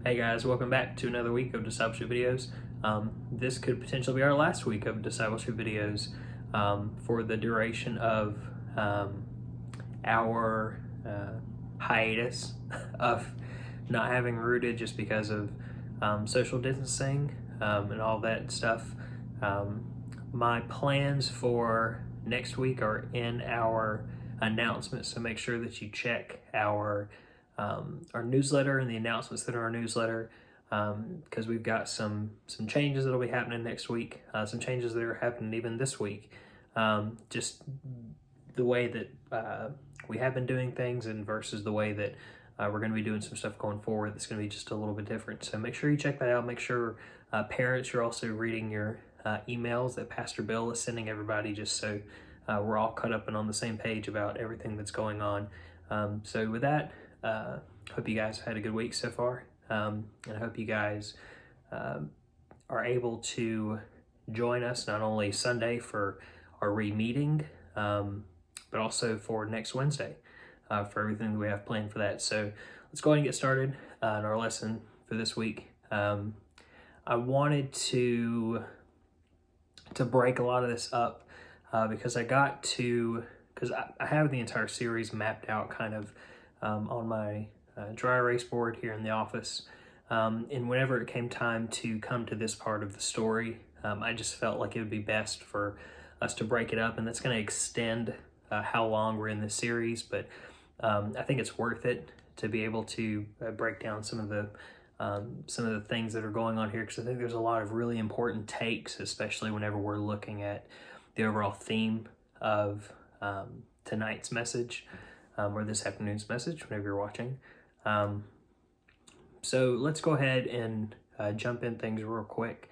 Hey guys, welcome back to another week of discipleship videos. This could potentially be our last week of discipleship videos for the duration of our hiatus of not having rooted just because of social distancing and all that stuff. My plans for next week are in our announcements, so make sure that you check our newsletter and the announcements that are our newsletter, because we've got some changes that'll be happening next week, some changes that are happening even this week. Just the way that we have been doing things and versus the way that we're going to be doing some stuff going forward that's going to be just a little bit different. So make sure you check that out. Make sure parents, you're also reading your emails that Pastor Bill is sending everybody, just so we're all caught up and on the same page about everything that's going on. So with that, hope you guys had a good week so far, and I hope you guys are able to join us not only Sunday for our re-meeting, but also for next Wednesday for everything that we have planned for that. So let's go ahead and get started in our lesson for this week. I wanted to break a lot of this up because I have the entire series mapped out kind of on my dry erase board here in the office. And whenever it came time to come to this part of the story, I just felt like it would be best for us to break it up, and that's going to extend how long we're in this series, but I think it's worth it to be able to break down some of the things that are going on here, because I think there's a lot of really important takes, especially whenever we're looking at the overall theme of tonight's message, or this afternoon's message, whenever you're watching. So let's go ahead and jump in things real quick.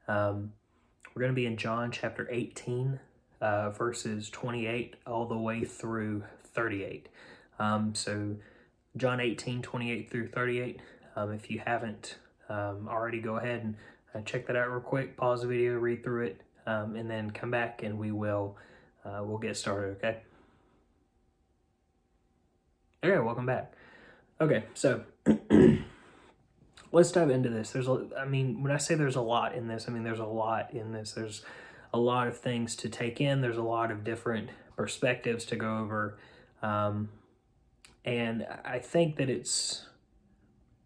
We're going to be in John chapter 18, verses 28 all the way through 38. So John 18, 28 through 38. If you haven't already, go ahead and check that out real quick. Pause the video, read through it, and then come back and we'll get started, okay? Okay, welcome back. Okay, so let's dive into this. When I say there's a lot in this, I mean there's a lot in this. There's a lot of things to take in. There's a lot of different perspectives to go over. And I think that it's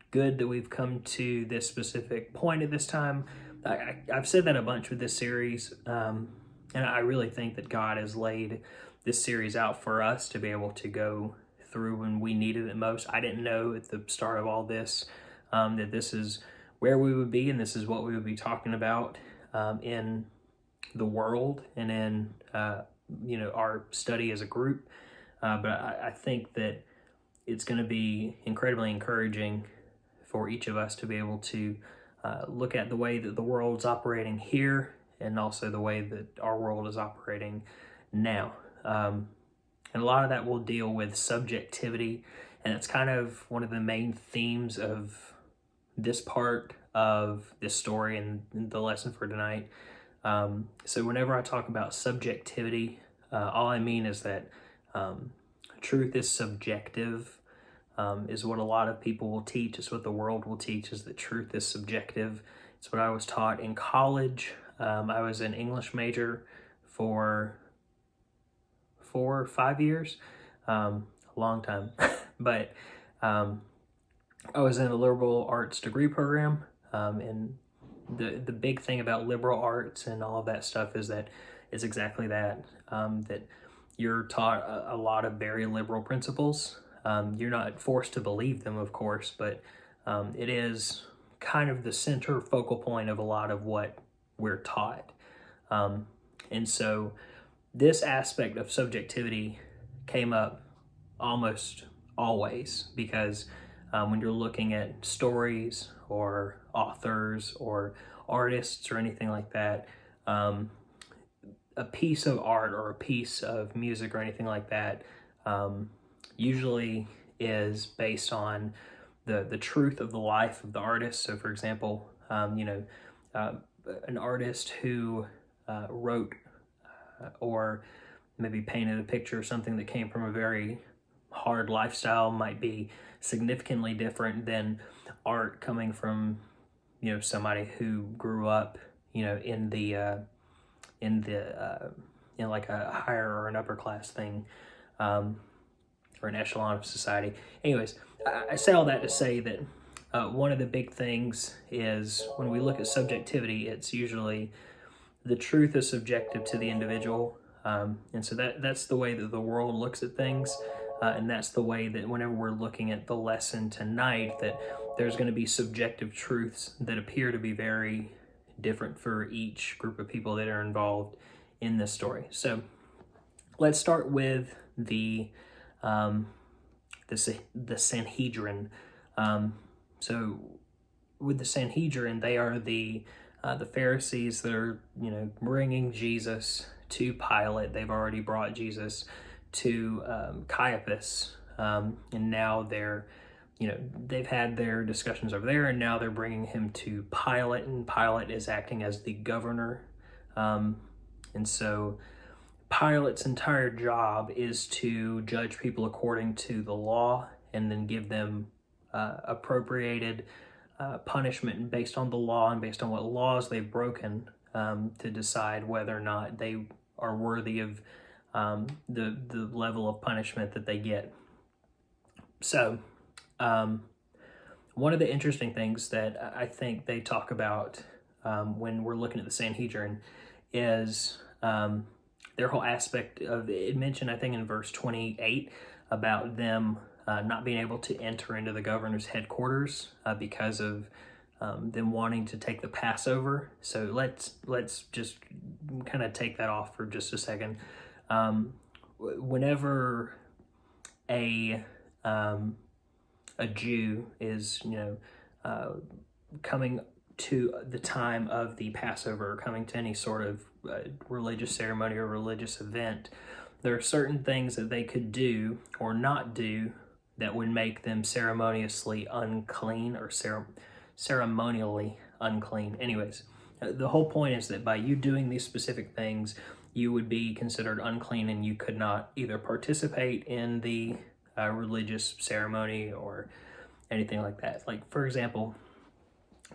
good that we've come to this specific point at this time. I've said that a bunch with this series, and I really think that God has laid this series out for us to be able to go through when we needed it most. I didn't know at the start of all this that this is where we would be, and this is what we would be talking about in the world and in our study as a group. But I think that it's going to be incredibly encouraging for each of us to be able to look at the way that the world's operating here, and also the way that our world is operating now. And a lot of that will deal with subjectivity, and it's kind of one of the main themes of this part of this story and the lesson for tonight. So whenever I talk about subjectivity, all I mean is that truth is subjective, is what a lot of people will teach. It's what the world will teach, is that truth is subjective. It's what I was taught in college. I was an English major for 4 or 5 years, a long time. But I was in a liberal arts degree program, and the big thing about liberal arts and all of that stuff is that it's exactly that, that you're taught a lot of very liberal principles. You're not forced to believe them, of course, but it is kind of the center focal point of a lot of what we're taught. And so this aspect of subjectivity came up almost always, because when you're looking at stories or authors or artists or anything like that, a piece of art or a piece of music or anything like that usually is based on the truth of the life of the artist. So for example, an artist who wrote or maybe painted a picture of something that came from a very hard lifestyle might be significantly different than art coming from, somebody who grew up, in like a higher or an upper class thing, or an echelon of society. Anyways, I say all that to say that one of the big things is when we look at subjectivity, it's usually the truth is subjective to the individual. And so that's the way that the world looks at things. And that's the way that whenever we're looking at the lesson tonight, that there's going to be subjective truths that appear to be very different for each group of people that are involved in this story. So let's start with the Sanhedrin. So with the Sanhedrin, they are the Pharisees that are, bringing Jesus to Pilate. They've already brought Jesus to Caiaphas, and now they've had their discussions over there, and now they're bringing him to Pilate, and Pilate is acting as the governor. And so Pilate's entire job is to judge people according to the law and then give them appropriated punishment based on the law and based on what laws they've broken, to decide whether or not they are worthy of the level of punishment that they get. So one of the interesting things that I think they talk about when we're looking at the Sanhedrin is their whole aspect of it. Mentioned, I think, in verse 28 about them not being able to enter into the governor's headquarters because of them wanting to take the Passover. So let's just kind of take that off for just a second. Whenever a Jew is, coming to the time of the Passover, or coming to any sort of religious ceremony or religious event, there are certain things that they could do or not do that would make them ceremoniously unclean, or ceremonially unclean. Anyways, the whole point is that by you doing these specific things, you would be considered unclean, and you could not either participate in the religious ceremony or anything like that. Like, for example,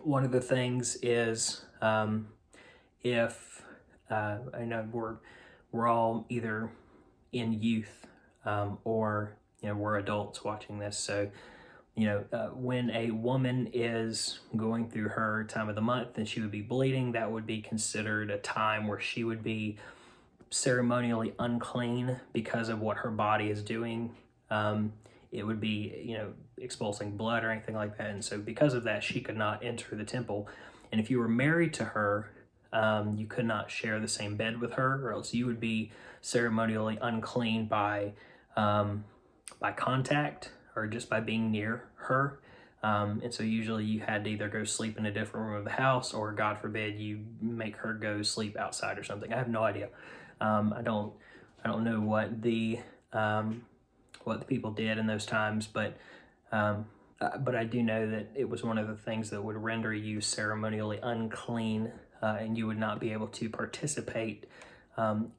one of the things is if I know we're all either in youth or we're adults watching this. So when a woman is going through her time of the month and she would be bleeding, that would be considered a time where she would be ceremonially unclean because of what her body is doing. It would be, expulsing blood or anything like that. And so because of that, she could not enter the temple. And if you were married to her, you could not share the same bed with her, or else you would be ceremonially unclean by contact or just by being near her. And so usually you had to either go sleep in a different room of the house, or God forbid you make her go sleep outside or something. I have no idea. I don't know what the people did in those times, but I do know that it was one of the things that would render you ceremonially unclean, and you would not be able to participate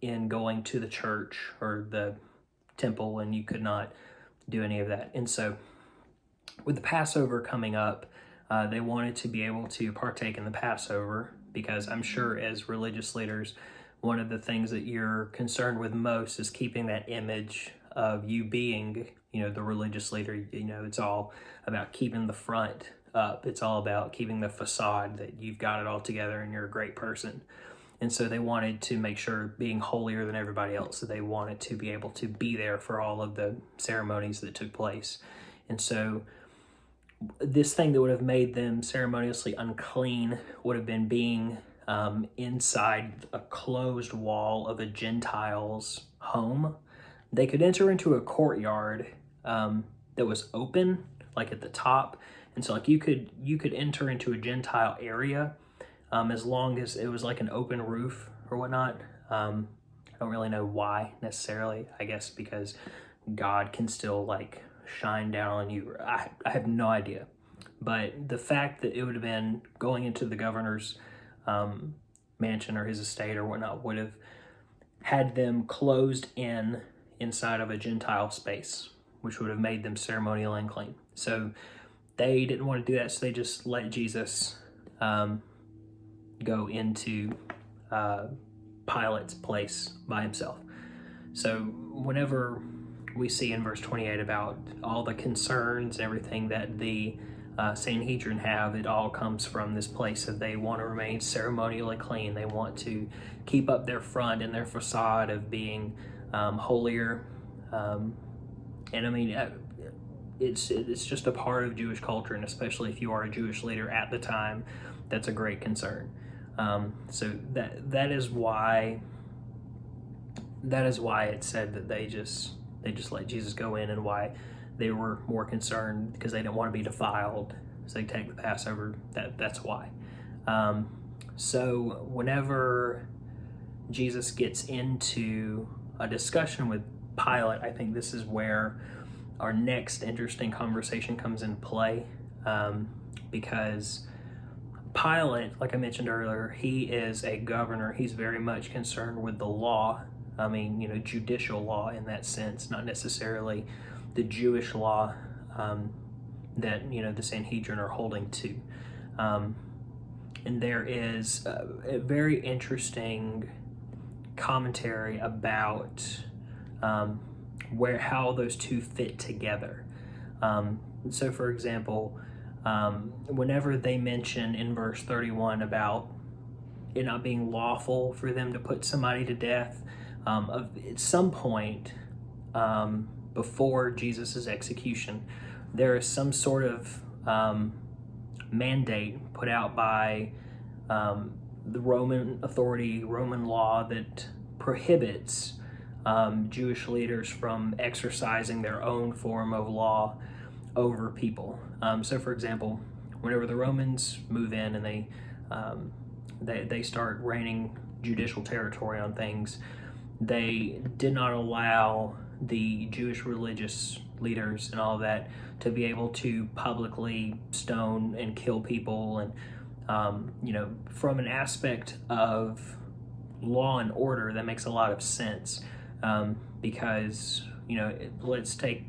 in going to the church or the temple, and you could not do any of that. And so with the Passover coming up, they wanted to be able to partake in the Passover, because I'm sure as religious leaders, one of the things that you're concerned with most is keeping that image of you being, the religious leader. It's all about keeping the front up. It's all about keeping the facade that you've got it all together and you're a great person. And so they wanted to make sure, being holier than everybody else, that they wanted to be able to be there for all of the ceremonies that took place. And so this thing that would have made them ceremoniously unclean would have been being inside a closed wall of a Gentile's home. They could enter into a courtyard that was open, like at the top. And so like you could enter into a Gentile area as long as it was like an open roof or whatnot. I don't really know why necessarily. I guess because God can still like shine down on you. I have no idea. But the fact that it would have been going into the governor's mansion or his estate or whatnot would have had them closed inside of a Gentile space. which would have made them ceremonially unclean. So they didn't want to do that, so they just let Jesus go into Pilate's place by himself. So whenever we see in verse 28 about all the concerns, everything that the Sanhedrin have, it all comes from this place that they want to remain ceremonially clean. They want to keep up their front and their facade of being holier. And I mean, it's just a part of Jewish culture, and especially if you are a Jewish leader at the time, that's a great concern. So that is why it said that they just let Jesus go in, and why they were more concerned because they didn't want to be defiled. So they take the Passover. That's why. So whenever Jesus gets into a discussion with Pilate, I think this is where our next interesting conversation comes in play, because Pilate, like I mentioned earlier, he is a governor. He's very much concerned with the law. I mean, judicial law in that sense, not necessarily the Jewish law that, the Sanhedrin are holding to. And there is a very interesting commentary about how those two fit together. So, for example, whenever they mention in verse 31 about it not being lawful for them to put somebody to death, at some point before Jesus's execution, there is some sort of mandate put out by the Roman authority, Roman law, that prohibits Jewish leaders from exercising their own form of law over people. So, for example, whenever the Romans move in and they start reigning judicial territory on things, they did not allow the Jewish religious leaders and all that to be able to publicly stone and kill people. And from an aspect of law and order, that makes a lot of sense, because let's take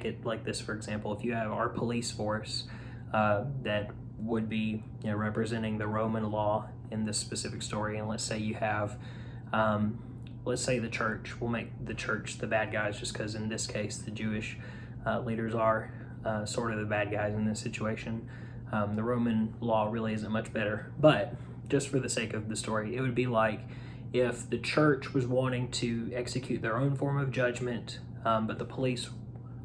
it like this. For example, if you have our police force that would be representing the Roman law in this specific story, and let's say you have let's say the church. We'll make the church the bad guys, just because in this case the Jewish leaders are sort of the bad guys in this situation. The Roman law really isn't much better, but just for the sake of the story, it would be like if the church was wanting to execute their own form of judgment, but the police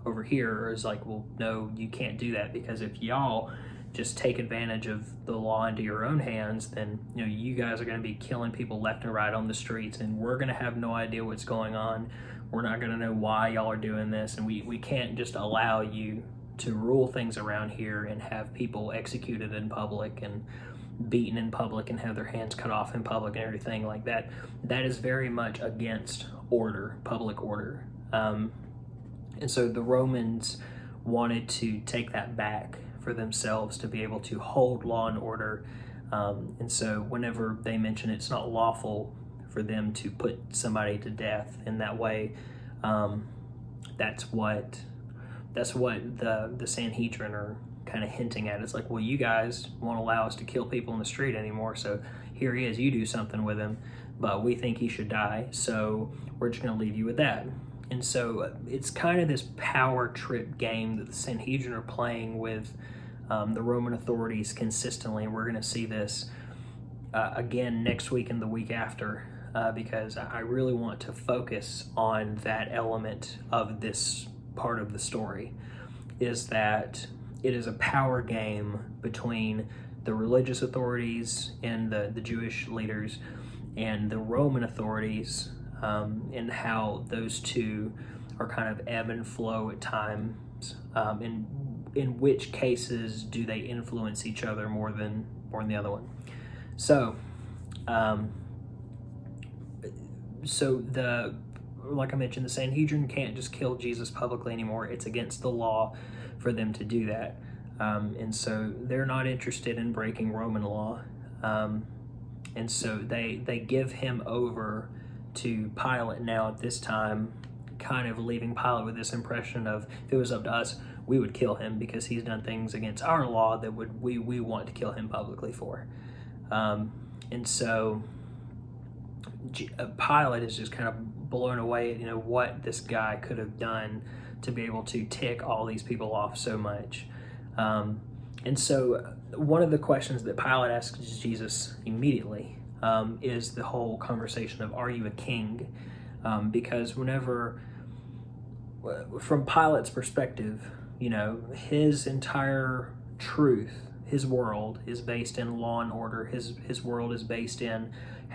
over here is like, well, no, you can't do that, because if y'all just take advantage of the law into your own hands, then you guys are going to be killing people left and right on the streets, and we're going to have no idea what's going on. We're not going to know why y'all are doing this, and we can't just allow you to rule things around here and have people executed in public and beaten in public and have their hands cut off in public and everything like that. That is very much against order, public order. And so the Romans wanted to take that back for themselves, to be able to hold law and order. And so whenever they mention it's not lawful for them to put somebody to death in that way, that's what the Sanhedrin are kind of hinting at. It's like, well, you guys won't allow us to kill people in the street anymore, so here he is, you do something with him, but we think he should die, so we're just going to leave you with that. And so it's kind of this power trip game that the Sanhedrin are playing with the Roman authorities consistently. We're going to see this again next week and the week after, because I really want to focus on that element of this part of the story, is that it is a power game between the religious authorities and the Jewish leaders and the Roman authorities, and how those two are kind of ebb and flow at times. In which cases do they influence each other more than the other one? So, like I mentioned, the Sanhedrin can't just kill Jesus publicly anymore. It's against the law for them to do that. And so they're not interested in breaking Roman law. And so they give him over to Pilate now at this time, kind of leaving Pilate with this impression of, if it was up to us, we would kill him because he's done things against our law that we want to kill him publicly for. And so Pilate is just kind of blown away at, what this guy could have done to be able to tick all these people off so much. And so one of the questions that Pilate asks Jesus immediately is the whole conversation of, are you a king? Because whenever, from Pilate's perspective, his entire truth, his world is based in law and order. His world is based in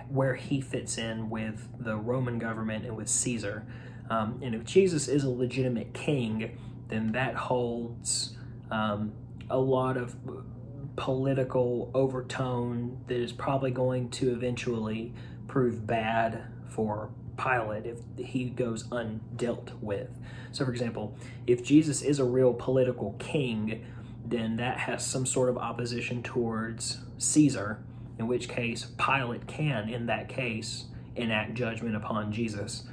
where he fits in with the Roman government and with Caesar. And if Jesus is a legitimate king, then that holds a lot of political overtone that is probably going to eventually prove bad for Pilate if he goes undealt with. So, for example, if Jesus is a real political king, then that has some sort of opposition towards Caesar, in which case Pilate can, in that case, enact judgment upon Jesus,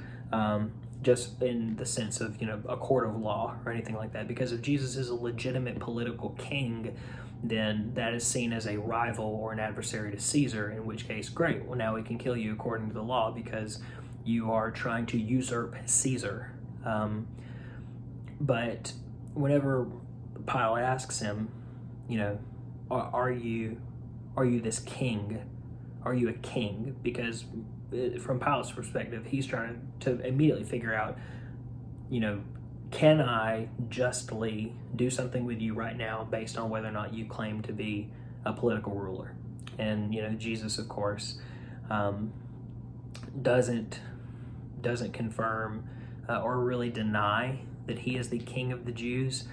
just in the sense of, a court of law or anything like that. Because if Jesus is a legitimate political king, then that is seen as a rival or an adversary to Caesar, in which case, great, well, now we can kill you according to the law because you are trying to usurp Caesar. But whenever Pilate asks him, are you this king? Are you a king? Because from Pilate's perspective, he's trying to immediately figure out, can I justly do something with you right now based on whether or not you claim to be a political ruler? And, Jesus, of course, doesn't confirm or really deny that he is the king of the Jews,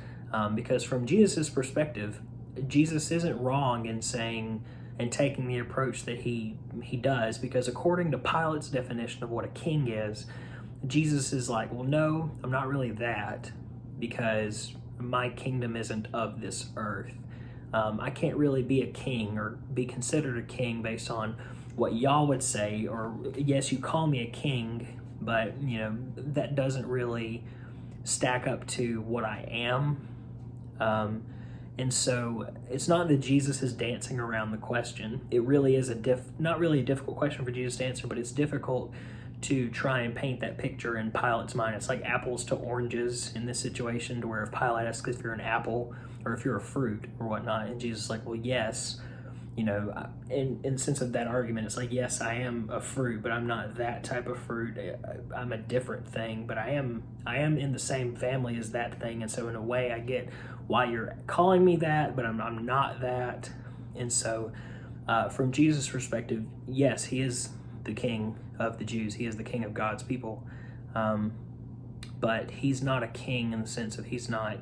because from Jesus' perspective, Jesus isn't wrong in saying and taking the approach that he does, because according to Pilate's definition of what a king is, Jesus is like, well, no, I'm not really that, because my kingdom isn't of this earth. I can't really be a king or be considered a king based on what y'all would say, or yes, you call me a king, but that doesn't really stack up to what I am. And so it's not that Jesus is dancing around the question. It really is not really a difficult question for Jesus to answer, but it's difficult to try and paint that picture in Pilate's mind. It's like apples to oranges in this situation, to where if Pilate asks if you're an apple or if you're a fruit or whatnot, and Jesus is like, well, yes, in the sense of that argument, it's like, yes, I am a fruit, but I'm not that type of fruit. I'm a different thing, but I am in the same family as that thing. And so in a way, I get why you're calling me that, but I'm not that. And so from Jesus' perspective, yes, he is the king of the Jews. He is the king of God's people. But he's not a king in the sense of he's not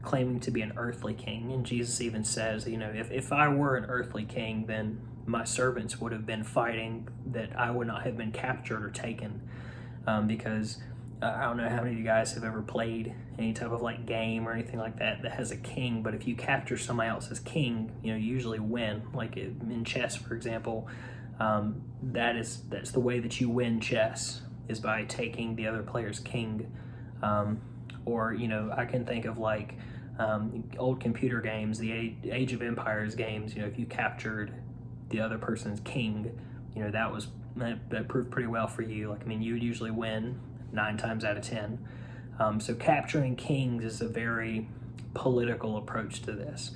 claiming to be an earthly king. And Jesus even says, if I were an earthly king, then my servants would have been fighting that I would not have been captured or taken. Because I don't know how many of you guys have ever played any type of game or anything like that has a king, but if you capture somebody else's king, you usually win. Like in chess, for example, that's the way that you win chess, is by taking the other player's king. Or I can think of old computer games, the Age of Empires games. If you captured the other person's king, that proved pretty well for you. You would usually win 9 times out of 10. So capturing kings is a very political approach to this.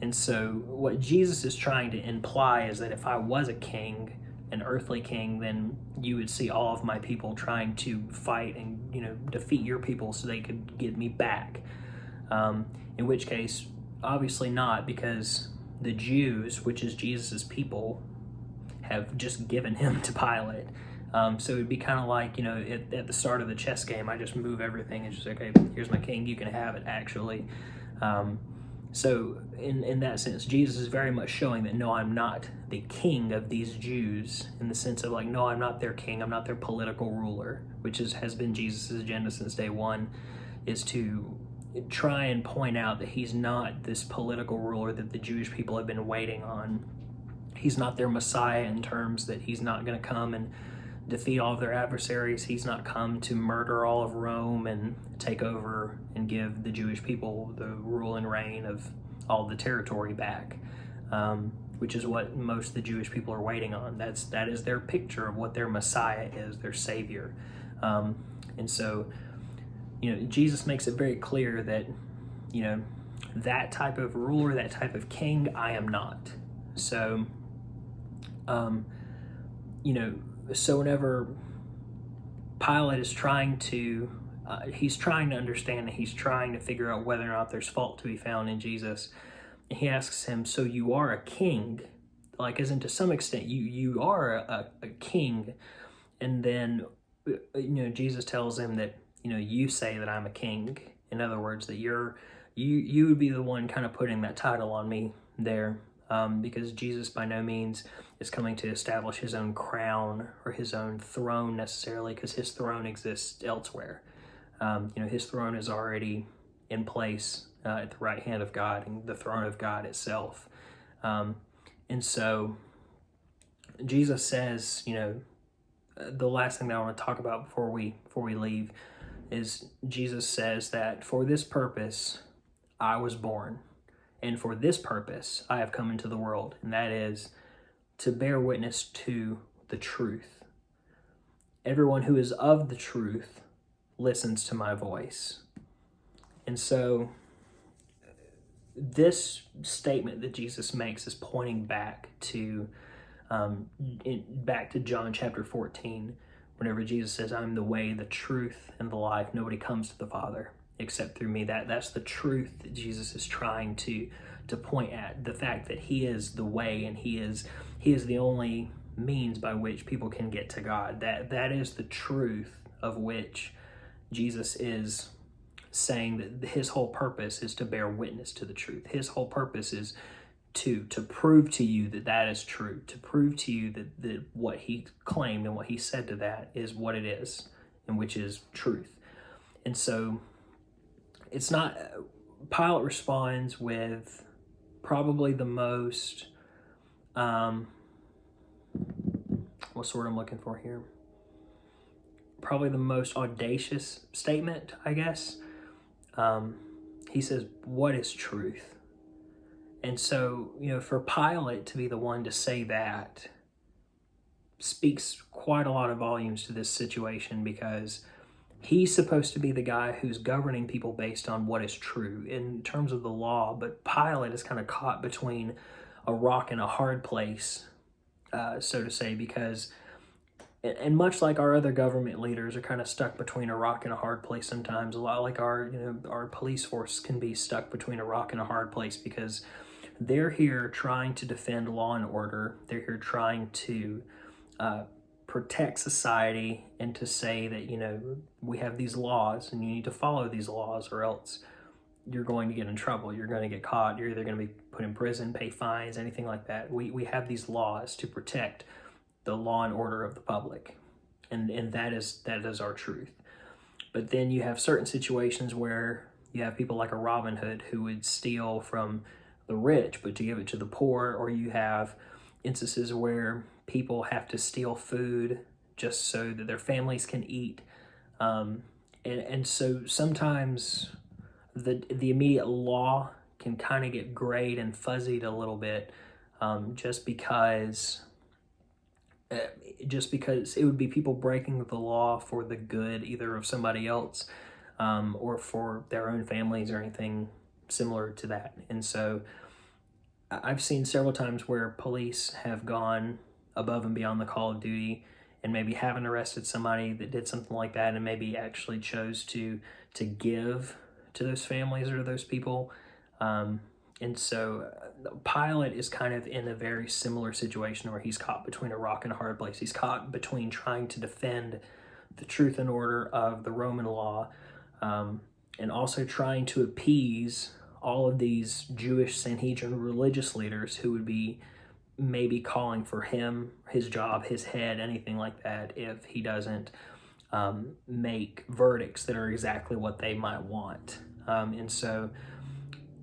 And so what Jesus is trying to imply is that if I was a king, an earthly king, then you would see all of my people trying to fight and defeat your people so they could get me back. In which case, obviously not, because the Jews, which is Jesus's people, have just given him to Pilate. So it'd be kind of like, at the start of the chess game, I just move everything and just, okay, here's my king, you can have it, actually. So in that sense, Jesus is very much showing that, no, I'm not the king of these Jews, in the sense of no, I'm not their king, I'm not their political ruler, which has been Jesus' agenda since day one, is to try and point out that he's not this political ruler that the Jewish people have been waiting on. He's not their Messiah, in terms that he's not going to come and defeat all of their adversaries. He's not come to murder all of Rome and take over and give the Jewish people the rule and reign of all the territory back, which is what most of the Jewish people are waiting on. That is their picture of what their Messiah is, their Savior. And so, Jesus makes it very clear that, that type of ruler, that type of king, I am not. So, so whenever Pilate is trying to, he's trying to understand, and he's trying to figure out whether or not there's fault to be found in Jesus, and he asks him, so you are a king? Like, as in, to some extent, you are a king. And then, Jesus tells him that, you say that I'm a king. In other words, that you would be the one kind of putting that title on me there. Because Jesus by no means is coming to establish his own crown or his own throne necessarily, because his throne exists elsewhere. His throne is already in place at the right hand of God, and the throne of God itself. And so Jesus says, the last thing that I want to talk about before we leave is Jesus says that for this purpose I was born. And for this purpose, I have come into the world, and that is to bear witness to the truth. Everyone who is of the truth listens to my voice. And so this statement that Jesus makes is pointing back to John chapter 14, whenever Jesus says, I'm the way, the truth, and the life. Nobody comes to the Father except through me. That's the truth that Jesus is trying to point at, the fact that he is the way, and he is the only means by which people can get to God. That is the truth of which Jesus is saying that his whole purpose is to bear witness to the truth. His whole purpose is to prove to you that is true, to prove to you that what he claimed and what he said to that is what it is, and which is truth. And so it's not, Pilate responds with probably the most, what's the word I'm looking for here? Probably the most audacious statement, I guess. He says, what is truth? And so, for Pilate to be the one to say that speaks quite a lot of volumes to this situation, because he's supposed to be the guy who's governing people based on what is true in terms of the law, but Pilate is kind of caught between a rock and a hard place, so to say, because, and much like our other government leaders are kind of stuck between a rock and a hard place sometimes, a lot like our police force can be stuck between a rock and a hard place, because they're here trying to defend law and order. They're here trying to protect society and to say that, we have these laws and you need to follow these laws, or else you're going to get in trouble. You're going to get caught. You're either going to be put in prison, pay fines, anything like that. We have these laws to protect the law and order of the public. And that is our truth. But then you have certain situations where you have people like a Robin Hood who would steal from the rich, but to give it to the poor, or you have instances where people have to steal food just so that their families can eat. And so sometimes the immediate law can kind of get grayed and fuzzied a little bit, just because it would be people breaking the law for the good either of somebody else, or for their own families or anything similar to that. And so I've seen several times where police have gone above and beyond the call of duty and maybe haven't arrested somebody that did something like that, and maybe actually chose to give to those families or those people. And so Pilate is kind of in a very similar situation where he's caught between a rock and a hard place. He's caught between trying to defend the truth and order of the Roman law, and also trying to appease all of these Jewish Sanhedrin religious leaders who would be maybe calling for him, his job, his head, anything like that, if he doesn't make verdicts that are exactly what they might want. And so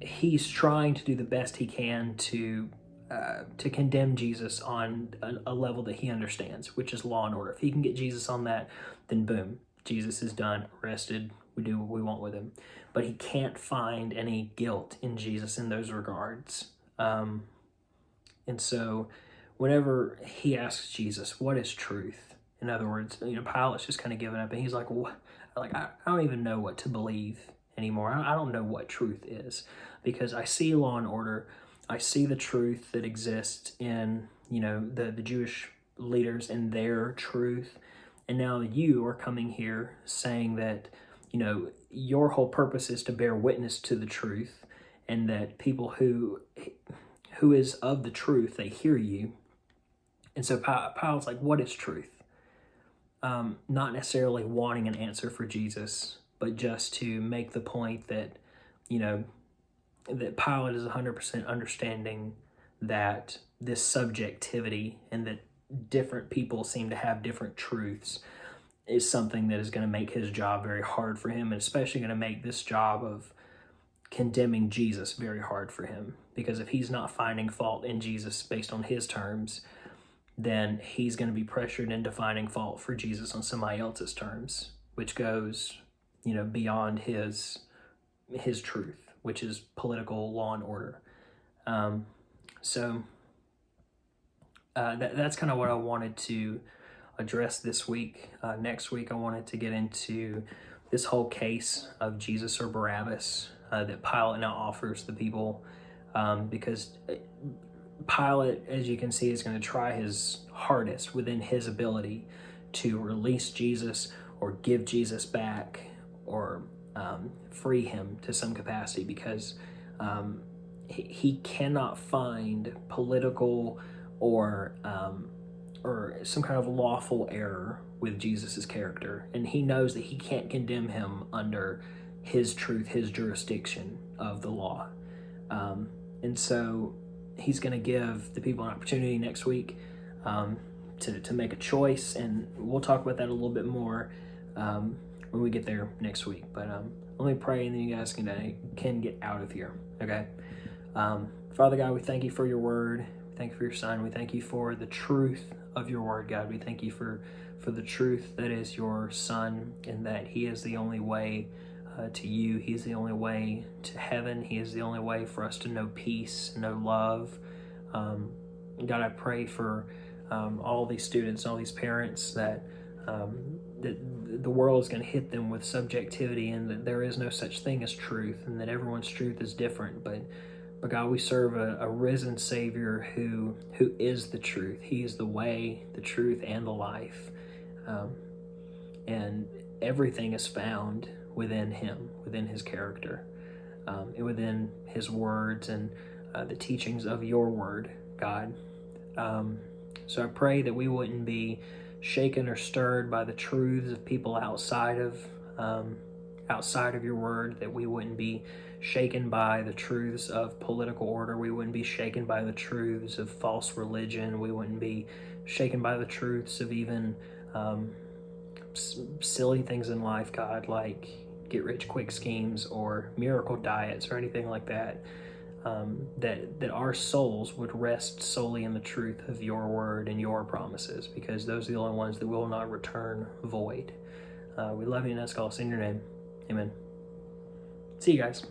he's trying to do the best he can to to condemn Jesus on a level that he understands, which is law and order. If he can get Jesus on that, then boom, Jesus is done, arrested, we do what we want with him. But he can't find any guilt in Jesus in those regards. And so whenever he asks Jesus, what is truth? In other words, Pilate's just kind of giving up, and he's like, well, I don't even know what to believe anymore. I don't know what truth is, because I see law and order. I see the truth that exists in, the Jewish leaders and their truth. And now you are coming here saying that, your whole purpose is to bear witness to the truth, and that people who is of the truth, they hear you. And so Pilate's like, what is truth? Not necessarily wanting an answer for Jesus, but just to make the point that, that Pilate is 100% understanding that this subjectivity and that different people seem to have different truths is something that is going to make his job very hard for him, and especially going to make this job of condemning Jesus very hard for him. Because if he's not finding fault in Jesus based on his terms, then he's going to be pressured into finding fault for Jesus on somebody else's terms, which goes, beyond his truth, which is political law and order. That's kind of what I wanted to address this week. Next week, I wanted to get into this whole case of Jesus or Barabbas that Pilate now offers the people, because Pilate, as you can see, is going to try his hardest within his ability to release Jesus or give Jesus back or free him to some capacity, because he cannot find political or some kind of lawful error with Jesus's character, and he knows that he can't condemn him under his truth, his jurisdiction of the law, and so he's going to give the people an opportunity next week to make a choice, and we'll talk about that a little bit more when we get there next week. But let me pray, and then you guys can get out of here. Okay. Father God, we thank you for your word. We thank you for your son. We thank you for the truth of your word, God. We thank you for the truth that is your son, and that he is the only way to you. He is the only way to heaven. He is the only way for us to know peace, know love. God, I pray for all these students, all these parents, that the world is going to hit them with subjectivity, and that there is no such thing as truth, and that everyone's truth is different. But God, we serve a risen Savior who is the truth. He is the way, the truth, and the life. And everything is found within him, within his character, and within his words and the teachings of your word, God. So I pray that we wouldn't be shaken or stirred by the truths of people outside of your word, that we wouldn't be shaken by the truths of political order. We wouldn't be shaken by the truths of false religion. We wouldn't be shaken by the truths of even silly things in life, God, like get-rich-quick schemes or miracle diets or anything like that. That our souls would rest solely in the truth of your word and your promises, because those are the only ones that will not return void. We love you, and ask all this in your name. Amen. See you guys.